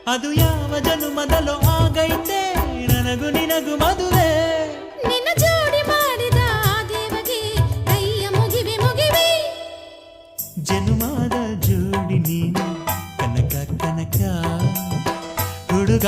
ಅದು ಯಾವ ಜನುಮದಲ್ಲೋ ಆಗೈತೆ ನನಗೂ ನಿನಗೂ ಮದುವೆ ನಿನ್ನ ಜೋಡಿ ಮಾಡಿದ ಆ ದೇವಗೆ ಕೈಯ ಮುಗಿವೆ ಮುಗಿವೆ ಜನುಮದ ಜೋಡಿ ನೀನು ಕನಕ ಕನಕ ಹುಡುಗ